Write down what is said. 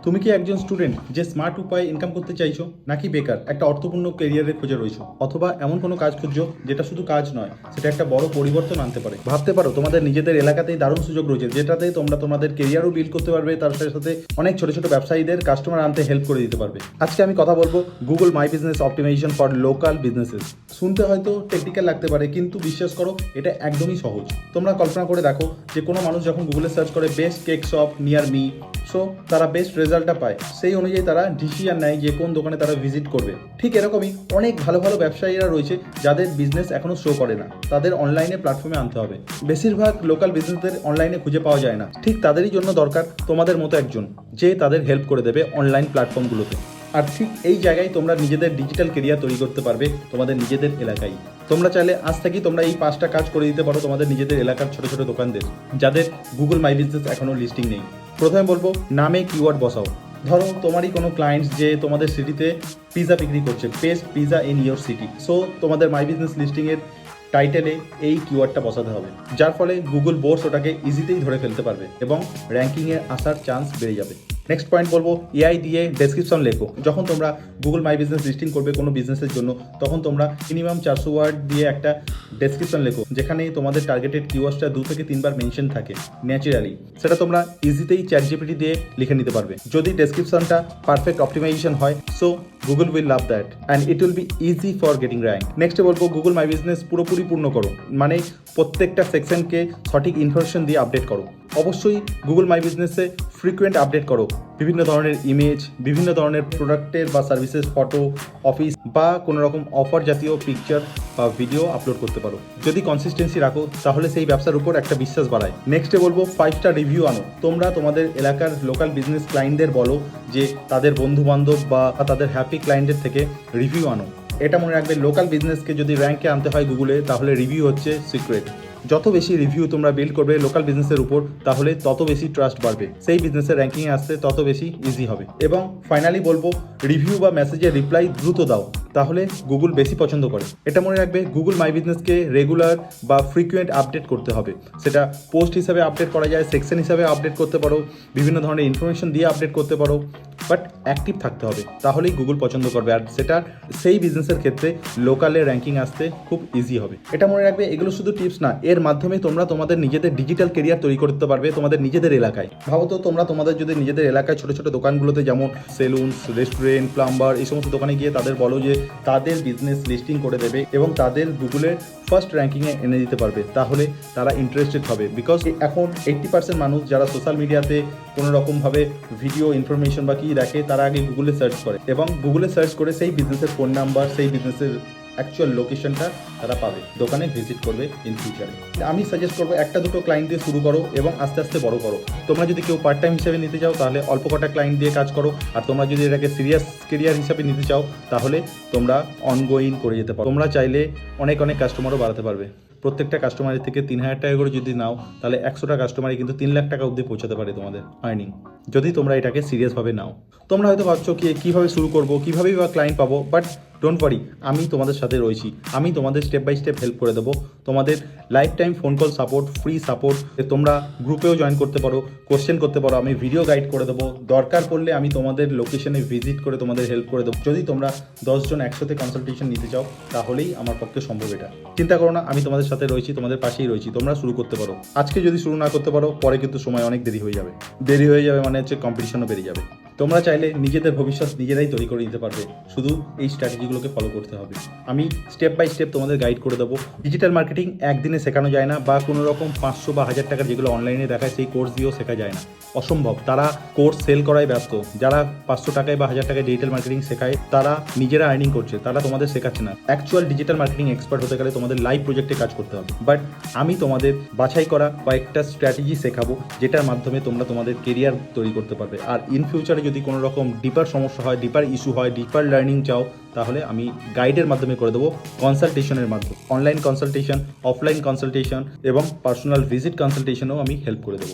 তুমি কি একজন স্টুডেন্ট যে স্মার্ট উপায়ে ইনকাম করতে চাইছো, নাকি বেকার একটা অর্থপূর্ণ কেরিয়ারের খোঁজে রয়েছো, অথবা এমন কোনো কাজ খুঁজছো যেটা শুধু কাজ নয়, সেটা একটা বড় পরিবর্তন আনতে পারে? ভাবতে পারো তোমাদের নিজেদের এলাকাতেই দারুণ সুযোগ রয়েছে, যেটাতে তোমরা তোমাদের কেরিয়ারও বিল্ড করতে পারবে, তার সাথে সাথে অনেক ছোট ছোট ব্যবসায়ীদের কাস্টমার আনতে হেল্প করে দিতে পারবে। আজকে আমি কথা বলবো Google my business optimization for local businesses. শুনতে হয়তো টেকনিক্যাল লাগতে পারে, কিন্তু বিশ্বাস করো এটা একদমই সহজ। তোমরা কল্পনা করে দেখো যে কোনো মানুষ যখন গুগলে সার্চ করে best cake shop near me, so তারা বেস্ট রেজাল্টটা পায়, সেই অনুযায়ী তারা ডিসিশন নেয় যে কোন দোকানে তারা ভিজিট করবে। ঠিক এরকমই অনেক ভালো ভালো ব্যবসায়ীরা রয়েছে যাদের বিজনেস এখনো শো করে না, তাদের অনলাইনে প্ল্যাটফর্মে আনতে হবে। বেশিরভাগ লোকাল বিজনেসদের অনলাইনে খুঁজে পাওয়া যায় না, ঠিক তাদেরই জন্য দরকার তোমাদের মতো একজন, যে তাদের হেল্প করে দেবে অনলাইন প্ল্যাটফর্মগুলোতে। আর ঠিক এই জায়গায় তোমরা নিজেদের ডিজিটাল কেরিয়ার তৈরি করতে পারবে তোমাদের নিজেদের এলাকায়। তোমরা চাইলে আজ থেকেই তোমরা এই 5টা কাজ করে দিতে পারো তোমাদের নিজেদের এলাকার ছোট ছোট দোকানদের, যাদের গুগল মাই বিজনেস এখনো লিস্টিং নেই। প্রথমে বলবো নামে কিওয়ার্ড বসাও। ধরো তোমারই কোনো ক্লায়েন্টস যে তোমাদের সিটিতে পিৎজা বিক্রি করছে, best pizza in your city, so তোমাদের মাই বিজনেস লিস্টিংয়ের টাইটেলে এই কিওয়ার্ডটা বসাতে হবে, যার ফলে গুগল বোর্ডস ওটাকে ইজিতেই ধরে ফেলতে পারবে এবং র্যাঙ্কিংয়ে আসার চান্স বেড়ে যাবে। নেক্সট পয়েন্ট বলবো এআই দিয়ে ডেসক্রিপশন লেখো। যখন তোমরা গুগল মাই বিজনেস লিস্টিং করবে কোনো বিজনেসের জন্য, তখন তোমরা মিনিমাম 400 ওয়ার্ড দিয়ে একটা ডেসক্রিপশন লেখো, যেখানে তোমাদের টার্গেটেড কিওয়ার্ডসটা 2 থেকে 3 বার মেনশন থাকে ন্যাচারালি। সেটা তোমরা ইজিতেই চ্যাট জিপিটি দিয়ে লিখে নিতে পারবে। যদি ডেসক্রিপশনটা পারফেক্ট অপটিমাইজেশন হয়, so Google will love that and it will be easy for getting rank. নেক্সটে বলবো গুগল মাই বিজনেস পুরোপুরি পূর্ণ করো, মানে প্রত্যেকটা সেকশনকে সঠিক ইনফরমেশন দিয়ে আপডেট করো। অবশ্যই গুগল মাই বিজনেসে ফ্রিকুয়েন্ট আপডেট করো, বিভিন্ন ধরনের ইমেজ, বিভিন্ন ধরনের প্রোডাক্টের বা সার্ভিসেস ফটো, অফিস বা কোনো রকম অফার জাতীয় পিকচার বা ভিডিও আপলোড করতে পারো। যদি কনসিস্টেন্সি রাখো তাহলে সেই ব্যবসার উপর একটা বিশ্বাস বাড়ায়। নেক্সটে বলবো 5 স্টার রিভিউ আনো। তোমরা তোমাদের এলাকার লোকাল বিজনেস ক্লায়েন্টদের বলো যে তাদের বন্ধু বান্ধব বা তাদের হ্যাপি ক্লায়েন্টের থেকে রিভিউ আনো। এটা মনে রাখবে, লোকাল বিজনেসকে যদি র্যাঙ্কে আনতে হয় গুগলে, তাহলে রিভিউ হচ্ছে সিক্রেট। যত বেশি রিভিউ তোমরা বিল্ড করবে লোকাল বিজনেসের উপর, তাহলে তত বেশি ট্রাস্ট বাড়বে, সেই বিজনেসের র্যাঙ্কিংয়ে আসতে তত বেশি ইজি হবে। এবং ফাইনালি বলবো রিভিউ বা মেসেজের রিপ্লাই দ্রুত দাও, তাহলে গুগল বেশি পছন্দ করে। এটা মনে রাখবে, গুগল মাই বিজনেসকে রেগুলার বা ফ্রিকুয়েন্ট আপডেট করতে হবে। সেটা পোস্ট হিসাবে আপডেট করা যায়, সেকশন হিসাবে আপডেট করতে পারো, বিভিন্ন ধরনের ইনফরমেশন দিয়ে আপডেট করতে পারো, বাট অ্যাক্টিভ থাকতে হবে, তাহলেই গুগল পছন্দ করবে। আর সেটা সেই বিজনেসের ক্ষেত্রে লোকালে র্যাঙ্কিং আসতে খুব ইজি হবে। এটা মনে রাখবে, এগুলো শুধু টিপস না, এর মাধ্যমে তোমরা তোমাদের নিজেদের ডিজিটাল কেরিয়ার তৈরি করতে পারবে তোমাদের নিজেদের এলাকায়। ভাবো তো, তোমরা তোমাদের যদি নিজেদের এলাকায় ছোটো ছোটো দোকানগুলোতে, যেমন সেলুনস, রেস্টুরেন্ট, প্লাম্বার, এই সমস্ত দোকানে গিয়ে তাদের বলো যে তাদের বিজনেস লিস্টিং করে দেবে এবং তাদের গুগলের ফার্স্ট র্যাঙ্কিংয়ে এনে দিতে পারবে, তাহলে তারা ইন্টারেস্টেড হবে। বিকজ এখন 80% মানুষ যারা সোশ্যাল মিডিয়াতে কোনো রকমভাবে ভিডিও ইনফরমেশন বা কি দেখে, তারা আগে গুগলে সার্চ করে এবং গুগলে সার্চ করে সেই বিজনেসের ফোন নাম্বার, সেই বিজনেসের অ্যাকচুয়াল লোকেশনটা তারা পাবে, দোকানে ভিজিট করবে ইন ফিউচারে। আমি সাজেস্ট করবো একটা দুটো ক্লায়েন্ট দিয়ে শুরু করো এবং আস্তে আস্তে বড় করো। তোমরা যদি কেউ পার্ট টাইম হিসেবে নিতে চাও, তাহলে অল্প কটা ক্লায়েন্ট দিয়ে কাজ করো। আর তোমরা যদি এটাকে সিরিয়াস কেরিয়ার হিসাবে নিতে চাও, তাহলে তোমরা অনগোয়িং করে যেতে পারো। তোমরা চাইলে অনেক অনেক কাস্টমারও বাড়াতে পারবে। প্রত্যেকটা কাস্টমারের থেকে 3000 টাকা করে যদি নাও, তাহলে 100টা কাস্টমারই কিন্তু 3 লাখ টাকা অবধি পৌঁছাতে পারে তোমাদের আর্নিং, যদি তোমরা এটাকে সিরিয়াসভাবে নাও। তোমরা হয়তো ভাবছো কীভাবে শুরু করবো, কীভাবেই বা ক্লায়েন্ট পাবো, বাট ডোন্ট ওয়ারি, আমি তোমাদের সাথে রয়েছি। আমি তোমাদের স্টেপ বাই স্টেপ হেল্প করে দেবো। তোমাদের life time phone call support, free support, তোমরা গ্রুপেও জয়েন করতে পারো, কোশ্চেন করতে পারো, আমি ভিডিও গাইড করে দেবো। দরকার পড়লে আমি তোমাদের লোকেশনে ভিজিট করে তোমাদের হেল্প করে দেবো। যদি তোমরা 10 জন একসাথে কনসালটেশন নিতে চাও, তাহলেই আমার পক্ষে সম্ভব এটা। চিন্তা করো না, আমি তোমাদের সাথে রয়েছি, তোমাদের পাশেই রয়েছি। তোমরা শুরু করতে পারো। আজকে যদি শুরু না করতে পারো, পরে কিন্তু সময় অনেক দেরি হয়ে যাবে। দেরি হয়ে যাবে মানে হচ্ছে কম্পিটিশনও বেড়ে যাবে। তোমরা চাইলে নিজেদের ভবিষ্যৎ নিজেরাই তৈরি করে নিতে পারবে, শুধু এই স্ট্র্যাটেজিগুলোকে ফলো করতে হবে। আমি স্টেপ বাই স্টেপ তোমাদের গাইড করে দেবো। ডিজিটাল মার্কেটিং একদিনে শেখানো যায় না, বা কোনো রকম 500 বা 1000 টাকার যেগুলো অনলাইনে দেখায় সেই কোর্স দিয়েও শেখা যায় না, অসম্ভব। তারা কোর্স সেল করায় ব্যস্ত। যারা 500 টাকায় বা 1000 টাকায় ডিজিটাল মার্কেটিং শেখায়, তারা নিজেরা আর্নিং করছে, তারা তোমাদের শেখাচ্ছে না। অ্যাকচুয়াল ডিজিটাল মার্কেটিং এক্সপার্ট হতে গেলে তোমাদের লাইভ প্রজেক্টে কাজ করতে হবে। বাট আমি তোমাদের বাছাই করা কয়েকটা স্ট্র্যাটেজি শেখাবো, যেটার মাধ্যমে তোমরা তোমাদের কেরিয়ার তৈরি করতে পারবে। আর ইন ফিউচারে যদি কোনো রকম ডিপার সমস্যা হয়, ডিপার ইস্যু হয়, ডিপার লার্নিং চাও, তাহলে আমি গাইডের মাধ্যমে করে দেবো, কনসালটেশনের মাধ্যমে, অনলাইন কনসালটেশন, অফলাইন কনসালটেশন এবং পার্সোনাল ভিজিট কনসালটেশনেও আমি হেল্প করে দেবো।